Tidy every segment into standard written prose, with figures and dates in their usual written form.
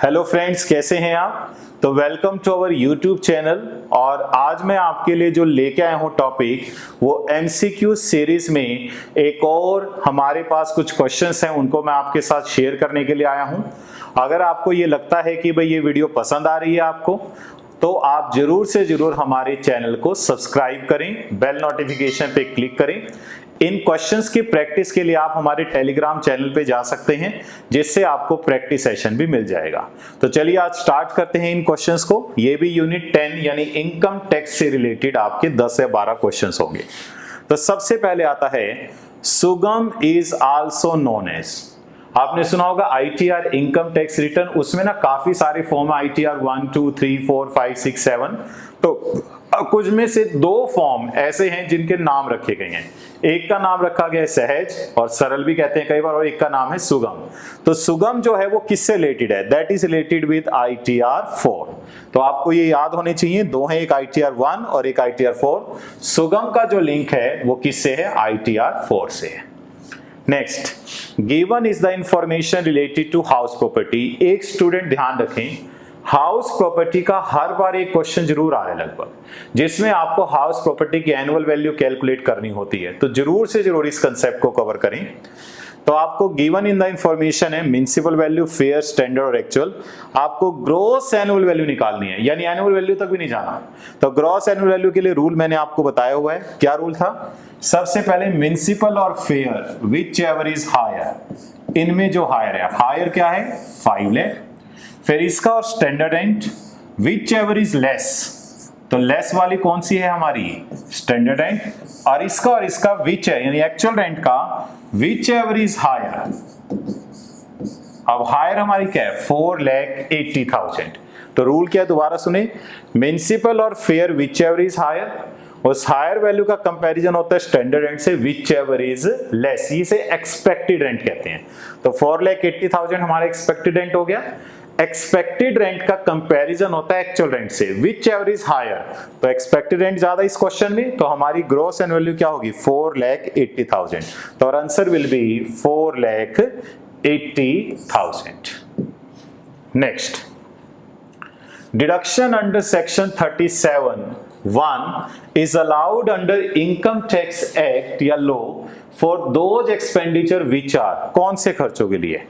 Hello friends, कैसे हैं आप। तो welcome to our YouTube channel. और आज मैं आपके लिए जो लेके आया हूँ टॉपिक, वो एमसीक्यू सीरीज में एक और हमारे पास कुछ क्वेश्चंस हैं, उनको मैं आपके साथ शेयर करने के लिए आया हूँ। अगर आपको ये लगता है कि भाई ये वीडियो पसंद आ रही है आपको, तो आप जरूर से जरूर हमारे चैनल को सब्सक्राइब करें, बेल नोटिफिकेशन पे क्लिक करें। इन क्वेश्चंस की प्रैक्टिस के लिए आप हमारे टेलीग्राम चैनल पे जा सकते हैं, जिससे आपको प्रैक्टिस सेशन भी मिल जाएगा। तो चलिए आज स्टार्ट करते हैं इन क्वेश्चंस को। ये भी यूनिट 10 यानी इनकम टैक्स से रिलेटेड आपके 10 या 12 क्वेश्चंस होंगे। तो सबसे पहले आता है, सुगम इज आल्सो नोन एज। आपने सुना होगा आईटीआर, इनकम टैक्स रिटर्न। उसमें ना काफी सारे फॉर्म, आईटीआर 1, 2, 3, 4, 5, 6, 7। तो कुछ में से दो फॉर्म ऐसे हैं जिनके नाम रखे गए हैं। एक का नाम रखा गया है सहज और सरल भी कहते हैं कई बार, और एक का नाम है सुगम। तो सुगम जो है वो किससे रिलेटेड है? That is related with ITR 4। तो आपको ये याद होने चाहिए, दो हैं, एक आईटीआर 1 और एक आईटीआर 4। सुगम का जो लिंक है वो किससे है? आईटीआर 4 से है। Next, given is the information related to house property. एक स्टूडेंट ध्यान रखें, हाउस प्रॉपर्टी का हर बार एक क्वेश्चन जरूर आ रहा है लगभग, जिसमें आपको हाउस प्रॉपर्टी की एनुअल वैल्यू कैलकुलेट करनी होती है। तो जरूर से जरूर इस कंसेप्ट को कवर करें। तो आपको गिवन इन द इंफॉर्मेशन है म्युनिसिपल वैल्यू, फेयर, स्टैंडर्ड और एक्चुअल। आपको ग्रॉस एनुअल वैल्यू निकालनी है, यानी एनुअल वैल्यू तक भी नहीं जाना। तो ग्रॉस एनुअल वैल्यू के लिए रूल मैंने आपको बताया हुआ है। क्या रूल था? सबसे पहले म्युनिसिपल और fair, whichever is higher. इनमें जो हायर है, हायर क्या है? 5 लाख। फिर इसका और standard rent, which ever is less. तो लेस वाली कौन सी है हमारी? Standard rent. और इसका विच है, यानी एक्चुअल रेंट का विच एवर इज हायर। अब हायर हमारी क्या है? 4,80,000। तो रूल क्या है? दोबारा सुने, म्युनिसिपल और fair whichever is higher. उस हायर वैल्यू का कंपैरिजन होता है स्टैंडर्ड रेंट से, विच एवर इज लेस। इसे एक्सपेक्टेड रेंट कहते हैं। तो 4,80,000 हमारा एक्सपेक्टेड रेंट हो गया। एक्सपेक्टेड रेंट का कंपैरिजन होता है एक्चुअल रेंट से, विच एवर इज हायर। तो एक्सपेक्टेड रेंट ज्यादा इस क्वेश्चन में, तो हमारी ग्रॉस एनुअल वैल्यू क्या होगी? 4,80,000। तो our answer will B 4,80,000। Next, deduction under section 37(1) is allowed under income tax act या law for those expenditure which are, कौन से खर्चों के लिए?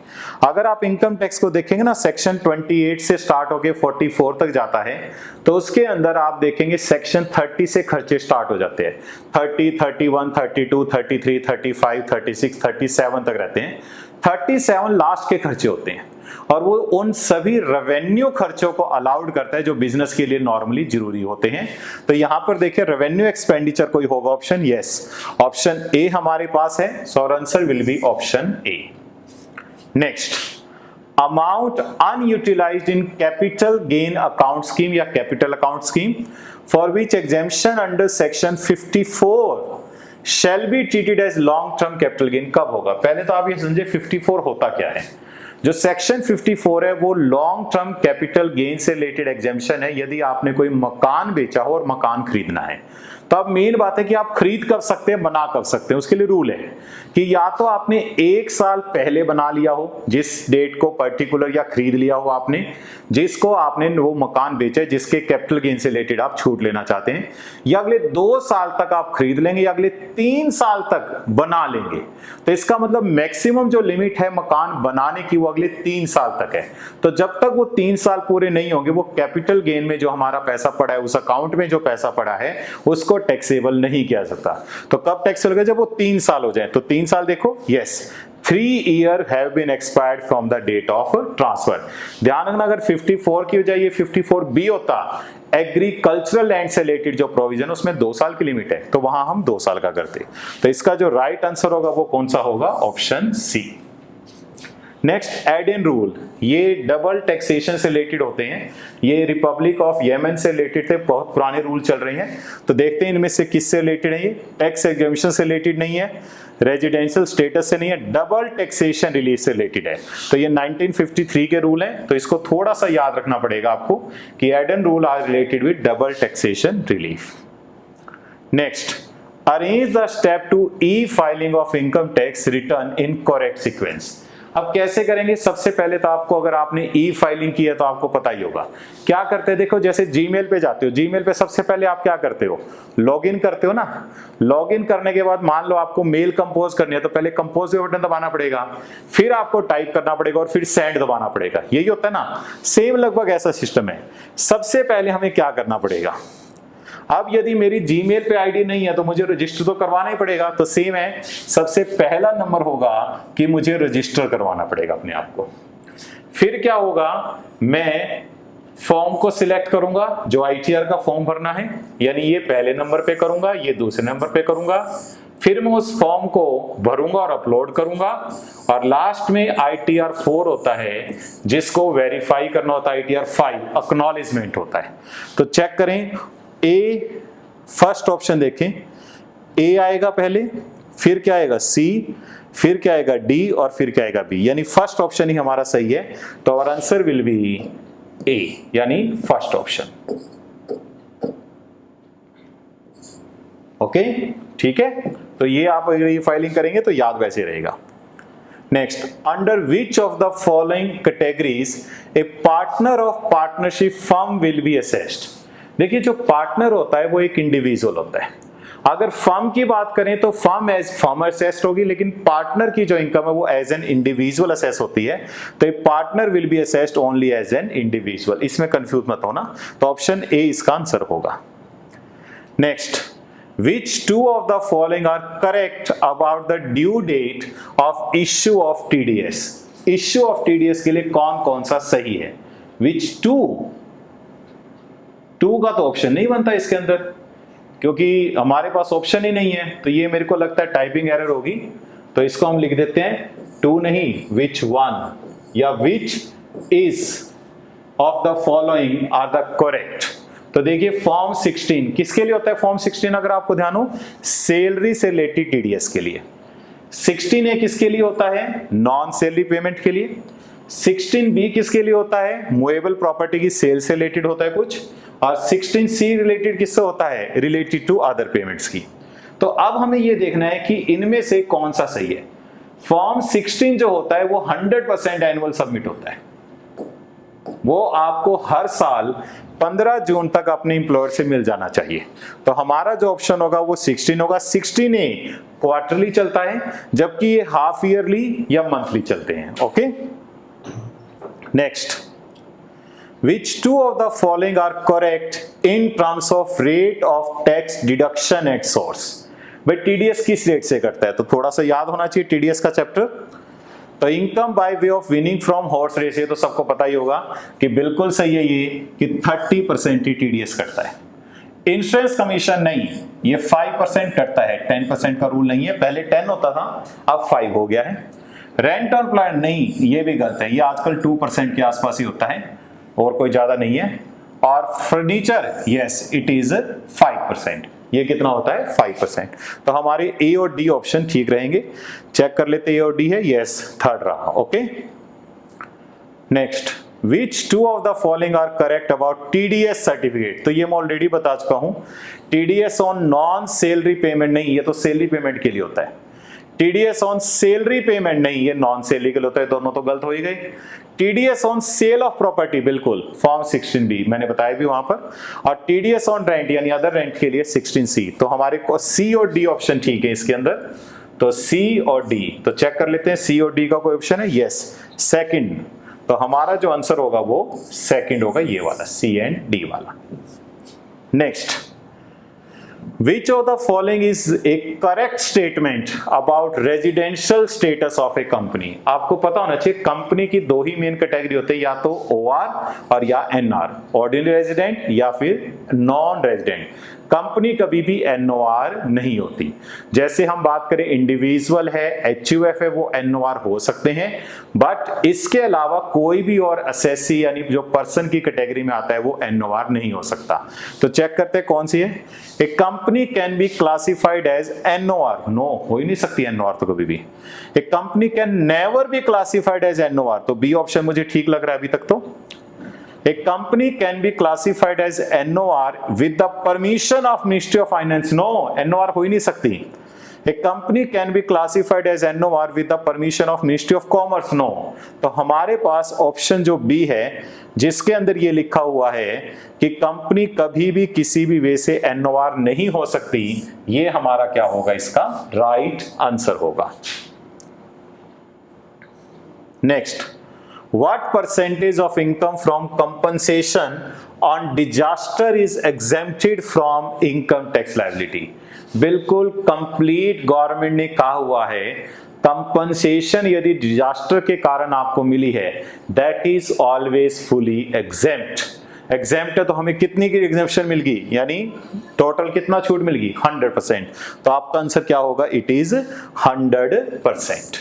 अगर आप इनकम टैक्स को देखेंगे ना, सेक्शन 28 से स्टार्ट होके 44 तक जाता है, तो उसके अंदर आप देखेंगे सेक्शन 30 से खर्चे स्टार्ट हो जाते हैं। 30, 31, 32, 33, 35, 36, 37 तक रहते हैं। 37 लास्ट के खर्चे होते हैं, और वो उन सभी रेवेन्यू खर्चों को अलाउड करता है जो बिजनेस के लिए नॉर्मली जरूरी होते हैं। तो यहां पर देखिए, रेवेन्यू एक्सपेंडिचर कोई होगा ऑप्शन? यस, ऑप्शन ए हमारे पास है। So answer will be option A. Next, amount unutilised in capital gain account scheme या capital account scheme for which exemption under section 54 shall be treated as long term capital gain. कब होगा? पहले तो आप ये समझे 54 होता क्या है। जो सेक्शन 54 है वो लॉन्ग टर्म कैपिटल गेन से रिलेटेड एग्जेम्पशन है। यदि आपने कोई मकान बेचा हो और मकान खरीदना है, तो अब मेन बात है कि आप खरीद कर सकते हैं, बना कर सकते हैं। उसके लिए रूल है कि या तो आपने 1 साल पहले बना लिया हो, जिस डेट को पर्टिकुलर, या खरीद लिया हो आपने, जिसको आपने वो मकान बेचा, जिसके कैपिटल गेन से रिलेटेड आप छूट लेना चाहते हैं, या अगले 2 साल तक आप खरीद लेंगे, या अगले 3 साल तक बना लेंगे। तो इसका मतलब मैक्सिमम जो लिमिट है मकान बनाने की, वो अगले 3 साल तक है। तो जब तक वो 3 साल पूरे नहीं होंगे, वो कैपिटल गेन में जो हमारा पैसा पड़ा है, उस अकाउंट में जो पैसा पड़ा है, उसको टैक्सेबल नहीं किया जाता। तो कब टैक्सेबल होगा? जब वो 3 साल हो जाए। तो 3 साल देखो, yes, 3 year have been expired from the date of transfer. ध्यान रखना, अगर 54 की बजाय ये 54B होता, एग्रीकल्चरल लैंड से रिलेटेड जो प्रोविजन, उसमें 2 साल की लिमिट है, तो वहां हम 2 साल का करते। तो इसका जो राइट आंसर होगा वो कौन सा होगा? Option C. Next, aid in rule. ये डबल टैक्सेशन से रिलेटेड होते हैं। ये रिपब्लिक ऑफ येमेन से रिलेटेड थे, बहुत पुराने रूल चल रहे हैं। तो देखते हैं इनमें से किससे रिलेटेड है। ये टैक्स एग्जेम्पशन से रिलेटेड नहीं है, रेजिडेंशियल स्टेटस से नहीं है, डबल टैक्सेशन रिलीफ से रिलेटेड है। तो ये 1953 के रूल हैं। तो इसको थोड़ा सा याद रखना पड़ेगा आपको कि aid in rule are related with double taxation relief. Next, arrange the step to e filing of income tax return in correct sequence. अब कैसे करेंगे? सबसे पहले तो आपको, अगर आपने ई फाइलिंग की है तो आपको पता ही होगा क्या करते हैं। देखो जैसे जीमेल पे जाते हो, जीमेल पे सबसे पहले आप क्या करते हो? लॉगिन करते हो ना। लॉगिन करने के बाद मान लो आपको मेल कंपोज करनी है तो पहले कंपोज पे बटन दबाना पड़ेगा, फिर आपको टाइप करना पड़ेगा और फिर सेंड दबाना पड़ेगा। यही होता है ना, सेम लगभग ऐसा सिस्टम है। सबसे पहले हमें क्या करना पड़ेगा? अब यदि मेरी जीमेल पे आईडी नहीं है तो मुझे रजिस्टर तो करवाना ही पड़ेगा। तो सेम है, सबसे पहला नंबर होगा कि मुझे रजिस्टर करवाना पड़ेगा अपने आप को। फिर क्या होगा? मैं फॉर्म को सिलेक्ट करूंगा, जो आईटीआर का फॉर्म भरना है, यानी ये पहले नंबर पे करूंगा, ये दूसरे नंबर पे करूंगा। फिर मैं उस फॉर्म को भरूंगा और अपलोड करूंगा, और लास्ट में ITR 4 होता है जिसको वेरीफाई करना होता है। ITR 5 एक्नॉलेजमेंट होता है। तो चेक करें, ए फर्स्ट ऑप्शन देखें, ए आएगा पहले, फिर क्या आएगा? सी, फिर क्या आएगा? डी, और फिर क्या आएगा? बी। यानी फर्स्ट ऑप्शन ही हमारा सही है। तो आवर आंसर विल बी ए, यानी फर्स्ट ऑप्शन। ओके, ठीक है। तो ये आप अगर फाइलिंग करेंगे तो याद वैसे रहेगा। Next, under which of the following categories A partner of partnership firm will be assessed? देखिए, जो पार्टनर होता है वो एक इंडिविजुअल होता है। अगर फर्म की बात करें तो फर्म एज फर्म असेस्ड होगी, लेकिन पार्टनर की जो इनकम है वो एज एन इंडिविजुअल असेस होती है। तो partner will be assessed only as an individual. इसमें कंफ्यूज मत होना। तो ऑप्शन ए इसका आंसर होगा। Next, which two of the following are correct about the due date of issue of TDS? issue of TDS के लिए कौन कौन सा सही है? which two? टू का तो ऑप्शन नहीं बनता इसके अंदर, क्योंकि हमारे पास ऑप्शन ही नहीं है। तो ये मेरे को लगता है टाइपिंग एरर होगी। तो इसको हम लिख देते हैं टू नहीं, which one या which is of the following are the correct। तो देखिए, फॉर्म 16 किसके लिए होता है? फॉर्म 16 अगर आपको ध्यान हो, सैलरी से रिलेटेड टीडीएस के लिए। 16A किसके लिए होता है? नॉन सैलरी पेमेंट के लिए। 16B किसके लिए होता है? मूवेबल प्रॉपर्टी की सेल से रिलेटेड होता है कुछ। और 16C रिलेटेड किससे होता है? रिलेटेड टू अदर पेमेंट्स की। तो अब हमें यह देखना है कि इनमें से कौन सा सही है। फॉर्म 16 जो होता है वो 100% एनुअल सबमिट होता है। वो आपको हर साल 15 जून तक अपने एम्प्लॉयर से मिल जाना चाहिए। तो हमारा जो ऑप्शन होगा वो 16 होगा। 16A क्वार्टरली चलता है, जबकि ये हाफ ईयरली या मंथली चलते हैं। Okay, next, which two of the following are correct in terms of rate of tax deduction at source? भाई टीडीएस किस रेट से करता है? तो थोड़ा सा याद होना चाहिए टीडीएस का चैप्टर। तो income by way of winning from horse race, ये तो सबको पता ही होगा कि बिल्कुल सही है ये कि 30% ही टीडीएस करता है। इंश्योरेंस कमीशन नहीं, ये 5% करता है। 10% का रूल नहीं है, पहले 10 होता था, अब 5 हो गया है। रेंट ऑन प्लान नहीं, ये भी गलत है, ये आजकल 2% के आसपास ही होता है और कोई ज्यादा नहीं है। और फर्नीचर, यस इट इज 5%। ये कितना होता है? 5%। तो हमारे ए और डी ऑप्शन ठीक रहेंगे। चेक कर लेते, ए और डी है, यस थर्ड रहा। Okay, next, which two of the following are correct about TDS certificate? तो ये मैं ऑलरेडी बता चुका हूं। TDS on non salary payment नहीं, ये तो सैलरी पेमेंट के लिए होता है। टीडीएस ऑन सैलरी पेमेंट नहीं, ये नॉन सैलरी के लिए होता है। दोनों तो गलत हो ही गए। TDS on sale of property, बिल्कुल फॉर्म 16B मैंने बताया भी वहां पर। और टीडीएस ऑन रेंट यानी अदर रेंट के लिए 16C। तो हमारे को सी और डी ऑप्शन ठीक है इसके अंदर। तो सी और डी, तो चेक कर लेते हैं सी और डी का कोई ऑप्शन है? Yes, second. तो हमारा जो आंसर होगा वो सेकंड होगा, ये वाला सी एंड डी वाला। Next, which of the following is a correct statement about residential status of a company? आपको पता होना चाहिए कंपनी की दो ही मेन कैटेगरी होते हैं, या तो OR और या NR, ऑर्डिनरी रेजिडेंट या फिर नॉन रेजिडेंट। कंपनी कभी भी NOR नहीं होती। जैसे हम बात करें इंडिविजुअल है, HUF है, वो NOR हो सकते हैं, बट इसके अलावा कोई भी और असेसी यानी जो पर्सन की कैटेगरी में आता है वो NOR नहीं हो सकता। तो चेक करते हैं कौन सी है। A company can be classified as NOR, no हो ही नहीं सकती NOR तो कभी भी। A company can never be classified as NOR, तो बी ऑप्शन मुझे ठीक लग रहा है अभी तक। तो A company can be classified as NOR with the permission of Ministry of Finance. No, NOR हो ही नहीं सकती। A company can be classified as NOR with the permission of ministry of commerce, no. तो हमारे पास option जो B है जिसके अंदर ये लिखा हुआ है कि कंपनी कभी भी किसी भी वे से NOR नहीं हो सकती, ये हमारा क्या होगा, इसका राइट आंसर होगा। Next, what percentage of income from compensation on disaster is exempted from income tax liability? बिल्कुल कंप्लीट गवर्नमेंट ने कहा हुआ है कंपनसेशन यदि डिजास्टर के कारण आपको मिली है that is always fully exempt. Exempt है तो हमें कितनी की एग्जेम्पशन मिल गई, यानी टोटल कितना छूट मिल गई, 100%। तो आपका आंसर क्या होगा, इट इज 100%।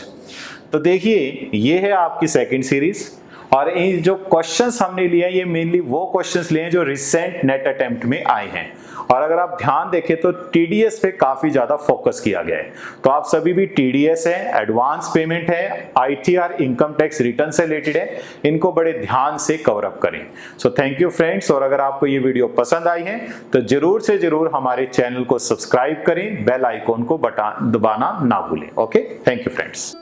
तो देखिए ये है आपकी सेकंड सीरीज, और ये जो क्वेश्चंस हमने लिए ये मेनली वो क्वेश्चंस लिए जो रिसेंट नेट अटेम्प्ट में आए हैं। और अगर आप ध्यान देखें तो टीडीएस पे काफी ज्यादा फोकस किया गया है। तो आप सभी भी टीडीएस है, एडवांस पेमेंट है, आईटीआर इनकम टैक्स रिटर्न से रिलेटेड है, इनको बड़े ध्यान से कवर अप करें। सो थैंक यू फ्रेंड्स, और अगर आपको ये वीडियो पसंद आई है तो जरूर से जरूर हमारे चैनल को सब्सक्राइब करें, बेल आइकॉन को दबाना ना भूलें। Okay, thank you friends.